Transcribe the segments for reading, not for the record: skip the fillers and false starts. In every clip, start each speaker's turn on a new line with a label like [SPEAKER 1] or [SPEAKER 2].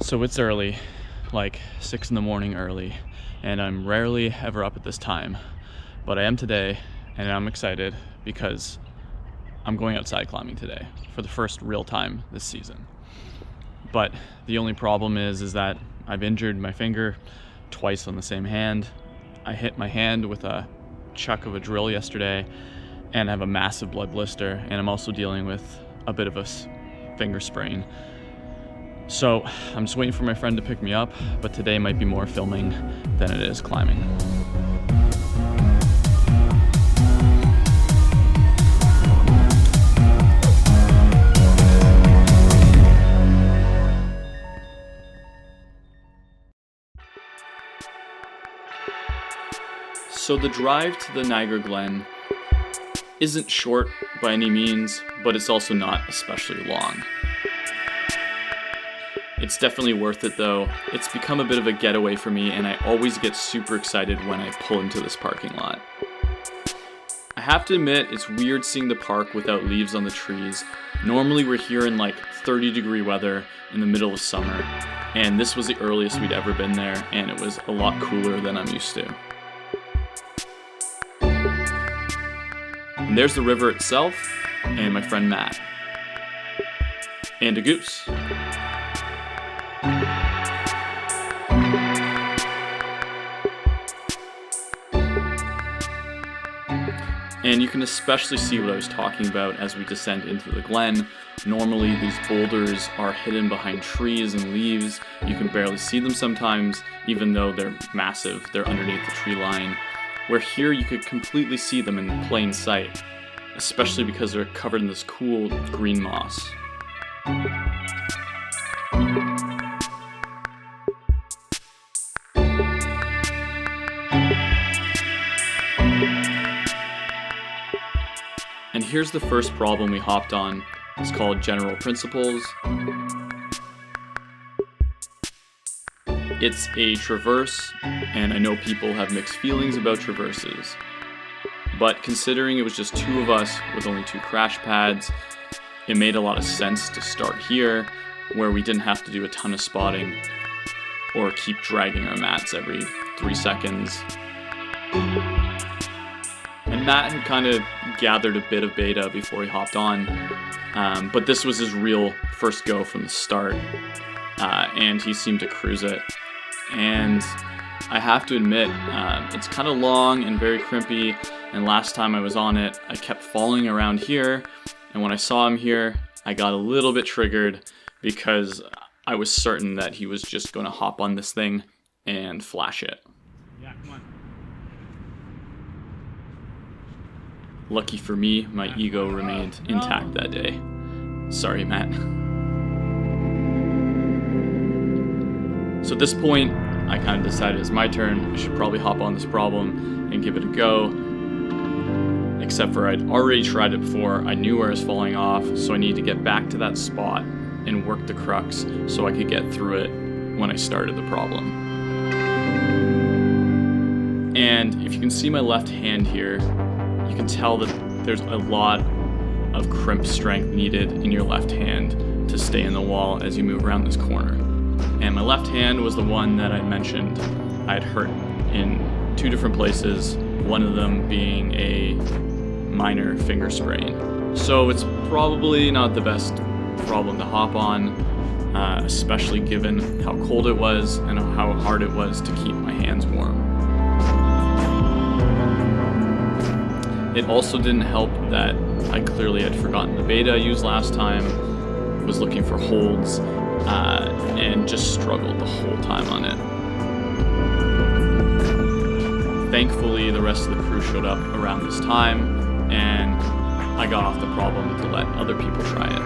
[SPEAKER 1] So it's early, like 6 in the morning early, and I'm rarely ever up at this time, but I am today, and I'm excited because I'm going outside climbing today for the first real time this season. But the only problem is that I've injured my finger twice on the same hand. I hit my hand with a chuck of a drill yesterday, and I have a massive blood blister, and I'm also dealing with a bit of a finger sprain. So I'm just waiting for my friend to pick me up, but today might be more filming than it is climbing. So the drive to the Niagara Glen isn't short by any means, but it's also not especially long. It's definitely worth it though. It's become a bit of a getaway for me, and I always get super excited when I pull into this parking lot. I have to admit, it's weird seeing the park without leaves on the trees. Normally we're here in like 30-degree weather in the middle of summer, and this was the earliest we'd ever been there, and it was a lot cooler than I'm used to. And there's the river itself, and my friend Matt. And a goose. And you can especially see what I was talking about as we descend into the glen. Normally these boulders are hidden behind trees and leaves. You can barely see them sometimes, even though they're massive, they're underneath the tree line. Where here you could completely see them in plain sight, especially because they're covered in this cool green moss. And here's the first problem we hopped on. It's called General Principles. It's a traverse, and I know people have mixed feelings about traverses. But considering it was just two of us with only 2 crash pads, it made a lot of sense to start here, where we didn't have to do a ton of spotting or keep dragging our mats every 3 seconds. And Matt had kind of gathered a bit of beta before he hopped on, but this was his real first go from the start, and he seemed to cruise it. And I have to admit, it's kind of long and very crimpy, and last time I was on it, I kept falling around here, and when I saw him here, I got a little bit triggered because I was certain that he was just going to hop on this thing and flash it.
[SPEAKER 2] Yeah, come on.
[SPEAKER 1] Lucky for me, my ego remained intact that day. Sorry, Matt. So at this point, I kind of decided it's my turn. I should probably hop on this problem and give it a go. Except for I'd already tried it before. I knew where I was falling off, so I needed to get back to that spot and work the crux so I could get through it when I started the problem. And if you can see my left hand here, you can tell that there's a lot of crimp strength needed in your left hand to stay in the wall as you move around this corner. And my left hand was the one that I mentioned I'd hurt in 2 different places, one of them being a minor finger sprain. So it's probably not the best problem to hop on, especially given how cold it was and how hard it was to keep my hands warm. It also didn't help that I clearly had forgotten the beta I used last time, was looking for holds, and just struggled the whole time on it. Thankfully, the rest of the crew showed up around this time, and I got off the problem to let other people try it.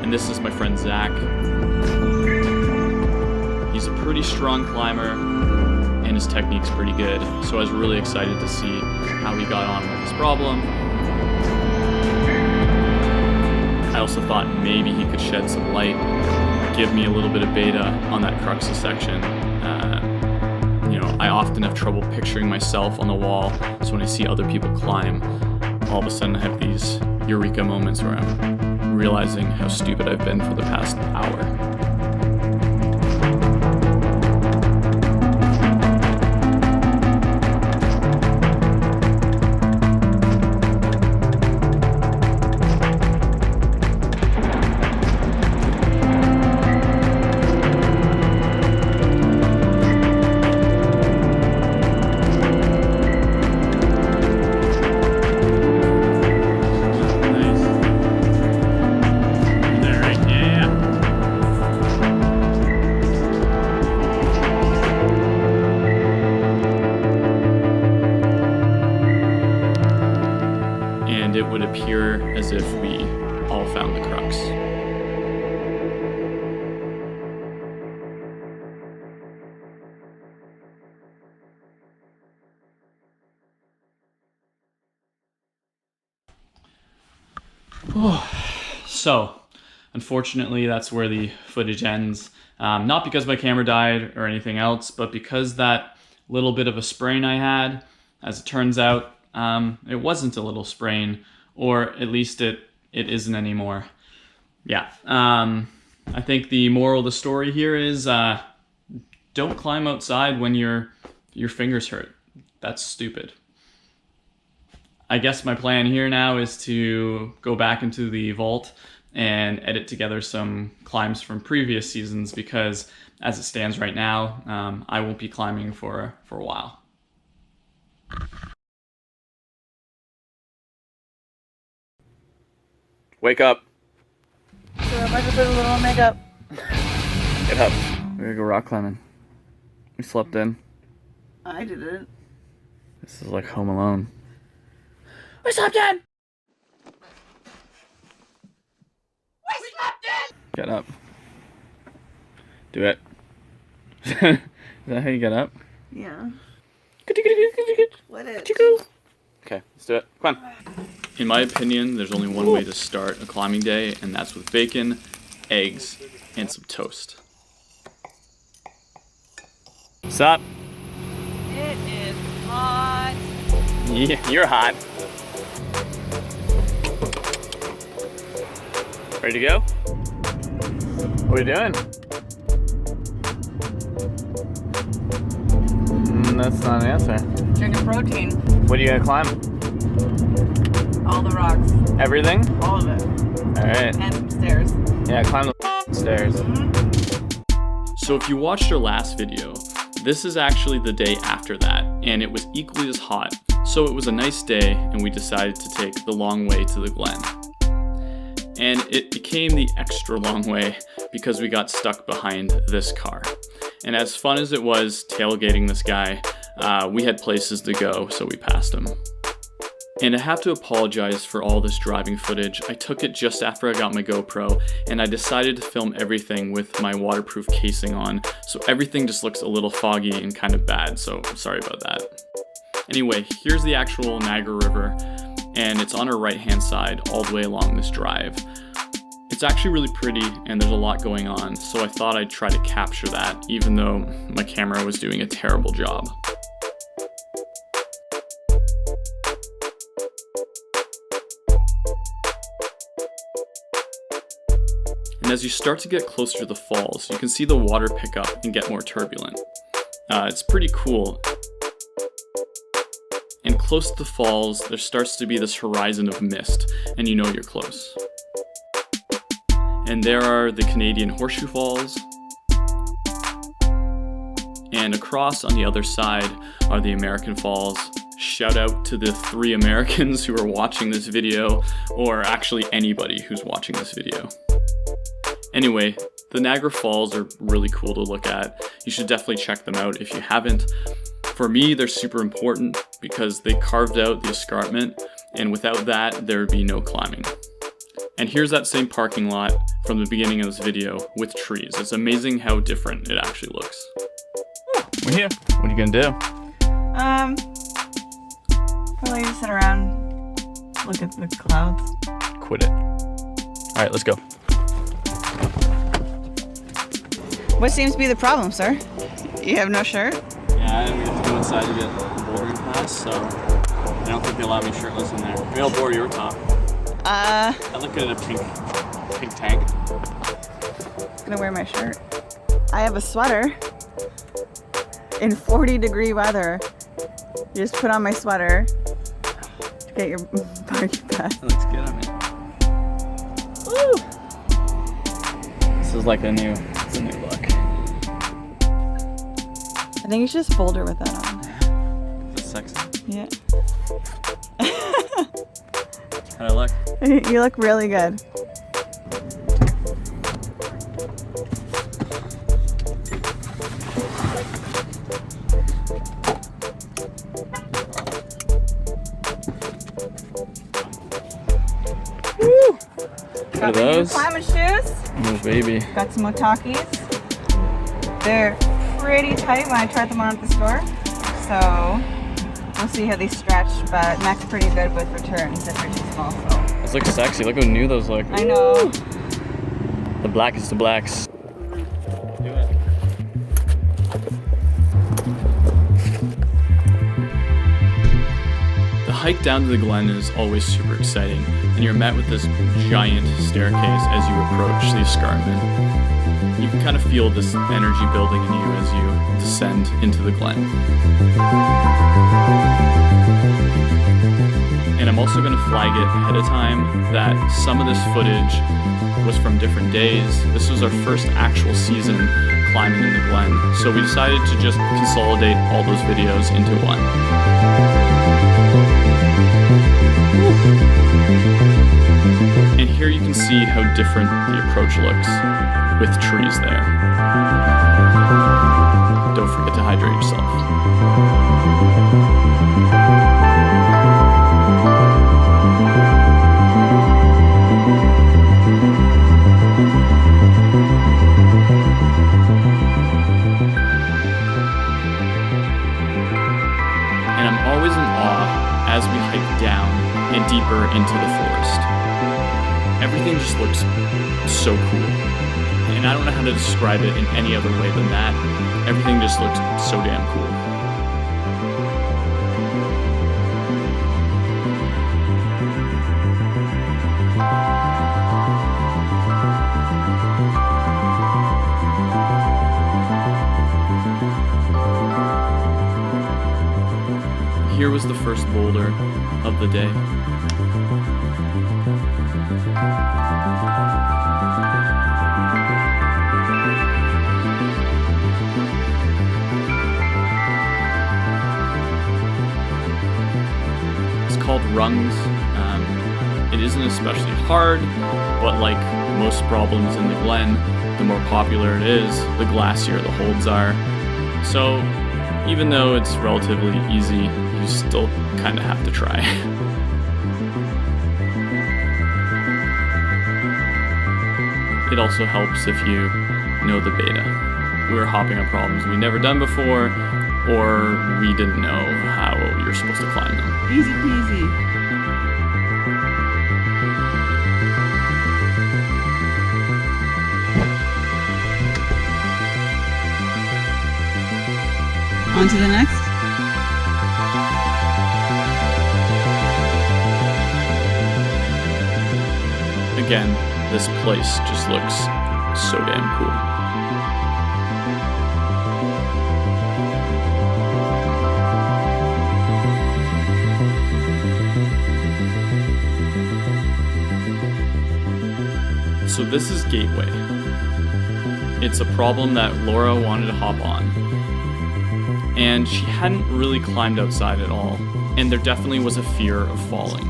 [SPEAKER 1] And this is my friend Zach. He's a pretty strong climber, and his technique's pretty good, so I was really excited to see how he got on with this problem. I also thought maybe he could shed some light, give me a little bit of beta on that cruxus section, you know, I often have trouble picturing myself on the wall, so when I see other people climb, all of a sudden I have these eureka moments where I'm realizing how stupid I've been for the past hour. And it would appear as if we all found the crux. So, unfortunately, that's where the footage ends. Not because my camera died or anything else, but because that little bit of a sprain I had, as it turns out, it wasn't a little sprain, or at least it isn't anymore. Yeah, I think the moral of the story here is don't climb outside when your fingers hurt. That's stupid. I guess my plan here now is to go back into the vault and edit together some climbs from previous seasons, because as it stands right now, I won't be climbing for a while. Wake up.
[SPEAKER 2] So I might have put a little makeup.
[SPEAKER 1] Get up. We're gonna go rock climbing. We slept in.
[SPEAKER 2] I didn't.
[SPEAKER 1] This is like Home Alone.
[SPEAKER 2] We slept in!
[SPEAKER 1] Get up. Do it. Is that how you get up?
[SPEAKER 2] Yeah. What is?
[SPEAKER 1] Okay, let's do it. Come on. In my opinion, there's only one way to start a climbing day, and that's with bacon, eggs, and some toast. What's up?
[SPEAKER 2] It is hot.
[SPEAKER 1] Yeah, you're hot. Ready to go? What are you doing? That's not an answer.
[SPEAKER 2] Drinking protein.
[SPEAKER 1] What are you gonna climb?
[SPEAKER 2] All the rocks.
[SPEAKER 1] Everything?
[SPEAKER 2] All of it.
[SPEAKER 1] Alright.
[SPEAKER 2] And some stairs.
[SPEAKER 1] Yeah, climb the stairs.
[SPEAKER 2] Mm-hmm.
[SPEAKER 1] So if you watched our last video, this is actually the day after that, and it was equally as hot. So it was a nice day, and we decided to take the long way to the Glen. And it became the extra long way because we got stuck behind this car. And as fun as it was tailgating this guy, we had places to go, so we passed him. And I have to apologize for all this driving footage. I took it just after I got my GoPro, and I decided to film everything with my waterproof casing on, so everything just looks a little foggy and kind of bad, so sorry about that. Anyway, here's the actual Niagara River, and it's on our right-hand side all the way along this drive. It's actually really pretty, and there's a lot going on, so I thought I'd try to capture that, even though my camera was doing a terrible job. And as you start to get closer to the falls, you can see the water pick up and get more turbulent. It's pretty cool. And close to the falls, there starts to be this horizon of mist, and you know you're close. And there are the Canadian Horseshoe Falls. And across on the other side are the American Falls. Shout out to the 3 Americans who are watching this video, or actually anybody who's watching this video. Anyway, the Niagara Falls are really cool to look at. You should definitely check them out if you haven't. For me, they're super important because they carved out the escarpment, and without that, there would be no climbing. And here's that same parking lot from the beginning of this video with trees. It's amazing how different it actually looks. We're here. What are you gonna do?
[SPEAKER 2] Probably just sit around, look at the clouds.
[SPEAKER 1] Quit it. All right, let's go.
[SPEAKER 2] What seems to be the problem, sir? You have no shirt?
[SPEAKER 1] Yeah, And we have to go inside to get the bouldering pass, so I don't think they allow me shirtless in there. Maybe I'll borrow your top. I look good in a pink tank.
[SPEAKER 2] I'm gonna wear my shirt. I have a sweater in 40-degree weather. You just put on my sweater to get your party pass.
[SPEAKER 1] That looks good on me. Woo! This is like it's a new look.
[SPEAKER 2] I think you should just boulder with that on.
[SPEAKER 1] Is this sexy?
[SPEAKER 2] Yeah.
[SPEAKER 1] How'd I look?
[SPEAKER 2] You look really good. Woo!
[SPEAKER 1] What are those?
[SPEAKER 2] Climbing shoes.
[SPEAKER 1] Oh baby.
[SPEAKER 2] Got some Motakis. They're pretty tight when I tried them on at the store. So we'll see how they stretch, but Mac's pretty good with returns if they're too small. So.
[SPEAKER 1] Those look sexy. Look how new those look.
[SPEAKER 2] I know.
[SPEAKER 1] The blackest of blacks. Do it. The hike down to the Glen is always super exciting, and you're met with this giant staircase as you approach the escarpment. You can kind of feel this energy building in you as you descend into the Glen. And I'm also going to flag it ahead of time that some of this footage was from different days. This was our first actual season climbing in the Glen, so we decided to just consolidate all those videos into one. And here you can see how different the approach looks with trees there. Don't forget to hydrate yourself. And I'm always in awe as we hike down and deeper into the forest. Everything just looks so cool. And I don't know how to describe it in any other way than that. Everything just looks so damn cool. Here was the first boulder of the day. It's called Rungs. It isn't especially hard, but like most problems in the Glen, the more popular it is, the glassier the holds are. So even though it's relatively easy, you still kind of have to try. It also helps if you know the beta. We were hopping on problems we'd never done before, or we didn't know how you're supposed to climb them.
[SPEAKER 2] Easy peasy. On to the next.
[SPEAKER 1] Again, this place just looks so damn cool. So this is Gateway. It's a problem that Laura wanted to hop on. And she hadn't really climbed outside at all, and there definitely was a fear of falling.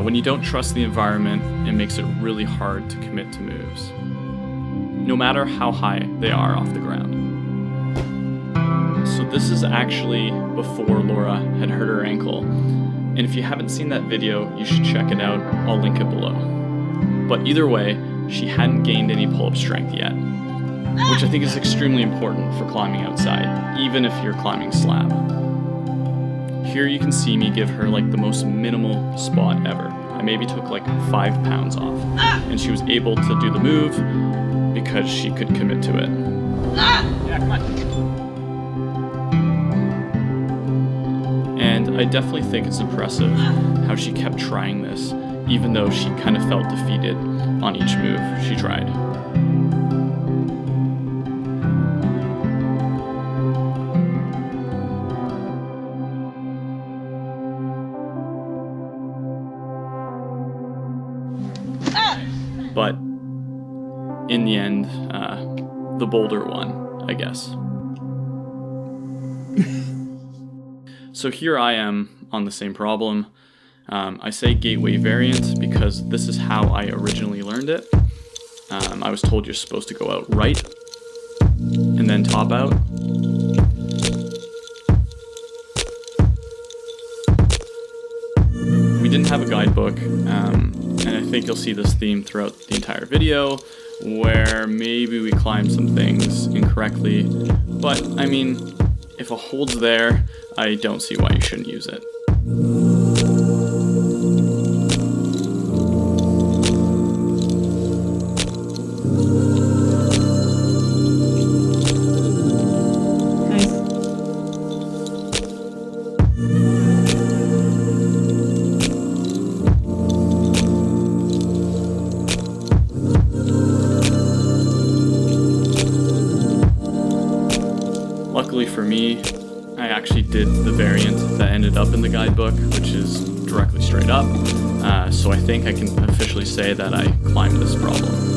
[SPEAKER 1] When you don't trust the environment, it makes it really hard to commit to moves, no matter how high they are off the ground. So this is actually before Laura had hurt her ankle, and if you haven't seen that video, you should check it out. I'll link it below. But either way, she hadn't gained any pull-up strength yet, which I think is extremely important for climbing outside, even if you're climbing slab. Here you can see me give her like the most minimal spot ever. I maybe took like 5 pounds off, and she was able to do the move because she could commit to it.
[SPEAKER 3] Yeah, come on.
[SPEAKER 1] I definitely think it's impressive how she kept trying this, even though she kind of felt defeated on each move she tried. But in the end, the Boulder won, I guess. So here I am on the same problem. I say gateway variant because this is how I originally learned it. I was told you're supposed to go out right and then top out. We didn't have a guidebook, and I think you'll see this theme throughout the entire video, where maybe we climbed some things incorrectly, but I mean, if a hold's there, I don't see why you shouldn't use it. Luckily for me, I actually did the variant that ended up in the guidebook, which is directly straight up, so I think I can officially say that I climbed this problem.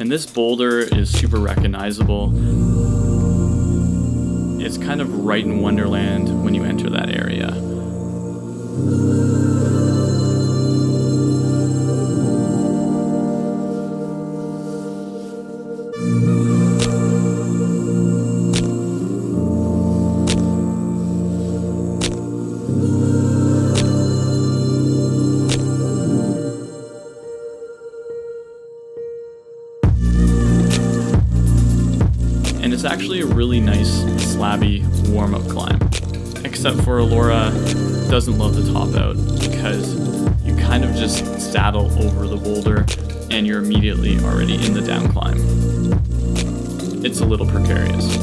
[SPEAKER 1] And this boulder is super recognizable. It's kind of right in Wonderland when you enter that area. And it's actually a really nice, slabby, warm-up climb. Except for Laura doesn't love the top out because you kind of just saddle over the boulder and you're immediately already in the down climb. It's a little precarious.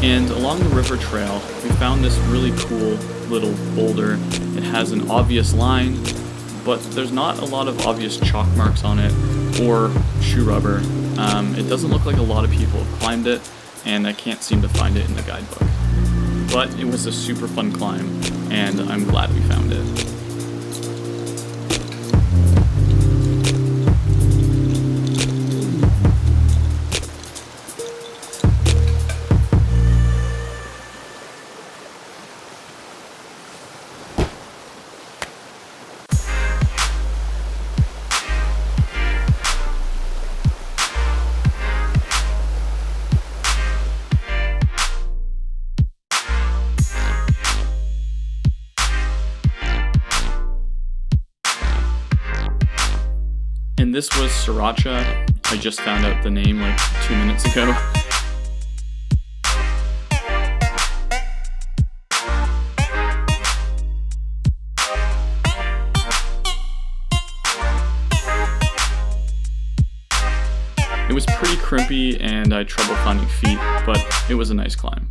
[SPEAKER 1] And along the river trail, we found this really cool little boulder. It has an obvious line, but there's not a lot of obvious chalk marks on it or shoe rubber. It doesn't look like a lot of people have climbed it, and I can't seem to find it in the guidebook. But it was a super fun climb, and I'm glad we found it. And this was Siracha. I just found out the name like 2 minutes ago. It was pretty crimpy and I had trouble finding feet, but it was a nice climb.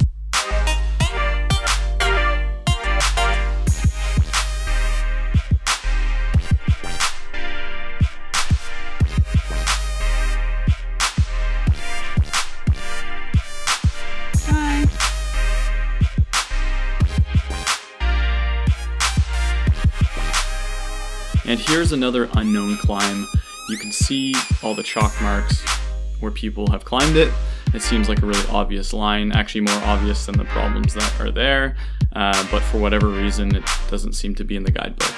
[SPEAKER 1] And here's another unknown climb. You can see all the chalk marks where people have climbed it. It seems like a really obvious line, actually more obvious than the problems that are there, but for whatever reason it doesn't seem to be in the guidebook.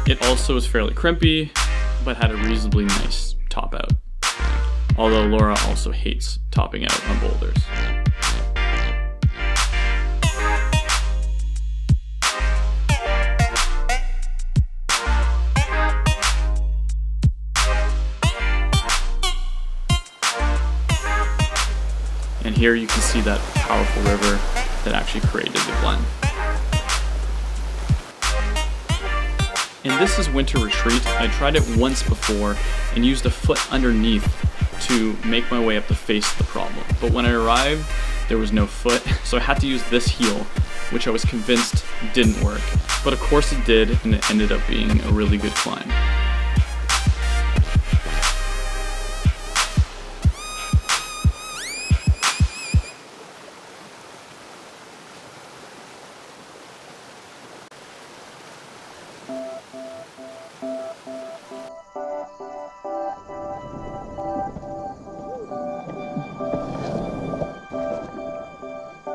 [SPEAKER 1] It also is fairly crimpy, but had a reasonably nice top out. Although Laura also hates topping out on boulders. And here you can see that powerful river that actually created the Glen. And this is Winter Retreat. I tried it once before and used a foot underneath to make my way up the face of the problem. But when I arrived, there was no foot, so I had to use this heel, which I was convinced didn't work. But of course it did, and it ended up being a really good climb.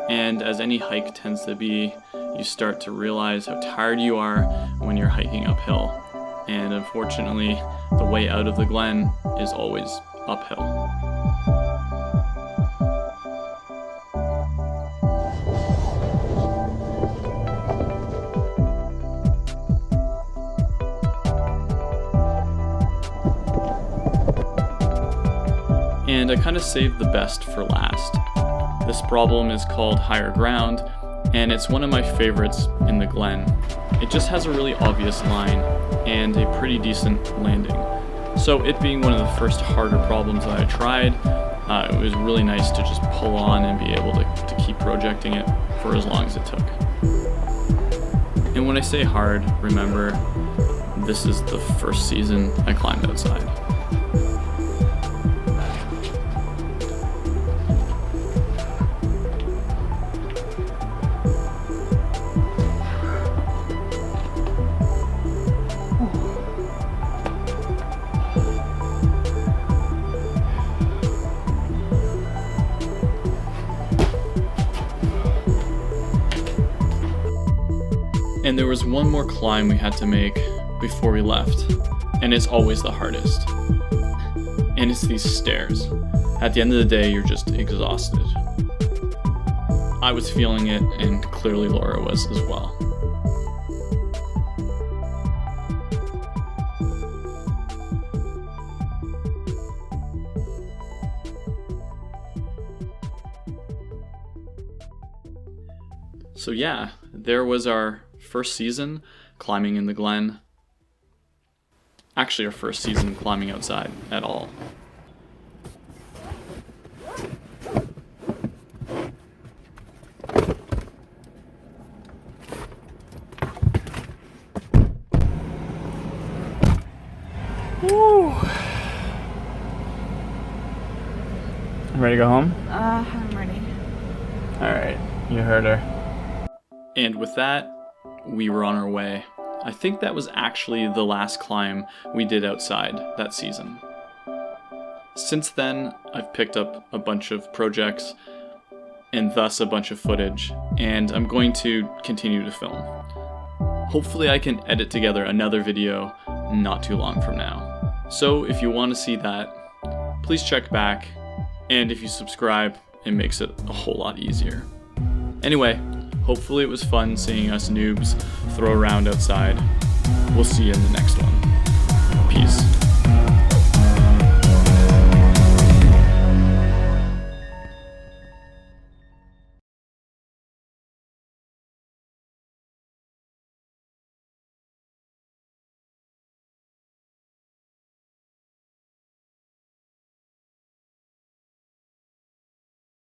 [SPEAKER 1] And as any hike tends to be, you start to realize how tired you are when you're hiking uphill. And unfortunately, the way out of the Glen is always uphill. And I kind of saved the best for last. This problem is called higher ground, and it's one of my favorites in the Glen. It just has a really obvious line and a pretty decent landing. So it being one of the first harder problems that I tried, it was really nice to just pull on and be able to keep projecting it for as long as it took. And when I say hard, remember, this is the first season I climbed outside. And there was one more climb we had to make before we left, and it's always the hardest. And it's these stairs. At the end of the day, you're just exhausted. I was feeling it, and clearly Laura was as well. So yeah, there was our first season climbing in the Glen. Actually, our first season climbing outside at all. Woo! Ready to go home?
[SPEAKER 2] I'm ready.
[SPEAKER 1] Alright, you heard her. And with that, we were on our way. I think that was actually the last climb we did outside that season. Since then, I've picked up a bunch of projects and thus a bunch of footage, and I'm going to continue to film. Hopefully I can edit together another video not too long from now. So if you want to see that, please check back, and if you subscribe, it makes it a whole lot easier. Anyway, hopefully it was fun seeing us noobs throw around outside. We'll see you in the next one. Peace.